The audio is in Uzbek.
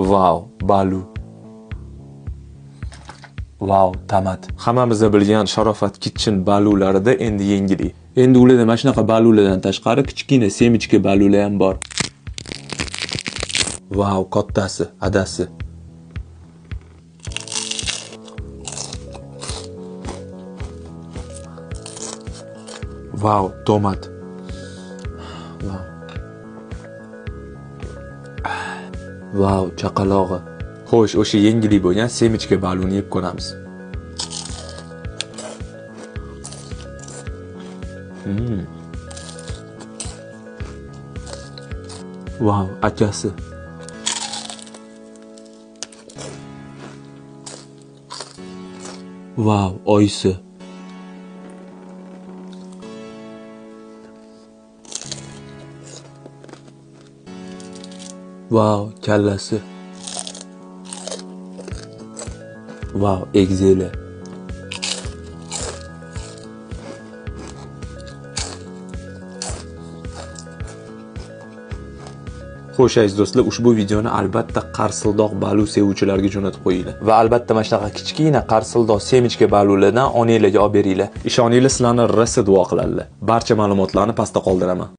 Wow, balu. Wow, tomat. Hammamizda bilgan Sharofat Kitchen balularida endi yengili. Endi ularda mana shunaqa balulardan tashqari kichkina semichka balular ham bor. Wow, kattasi, adasi. Wow, tomat. Wow. Wow, chaqalog'i. Xo'sh, o'sha yengili bo'lgan semichka baluni yeb ko'ramiz. Wow, akasi. Wow, oyisi. Wow, kallasi. Wow, egzeli. Xo'sh aziz do'stlar, ushbu videoni albatta qarsildoq balu sevuvchilarga jo'natib qo'yinglar. Va albatta mana shunaqa kichkina qarsildoq semichka balulardan onanglarga olib beringlar. Ishoninglar, sizlarni rosa duo qiladilar. Barcha ma'lumotlarni pastda qoldiraman.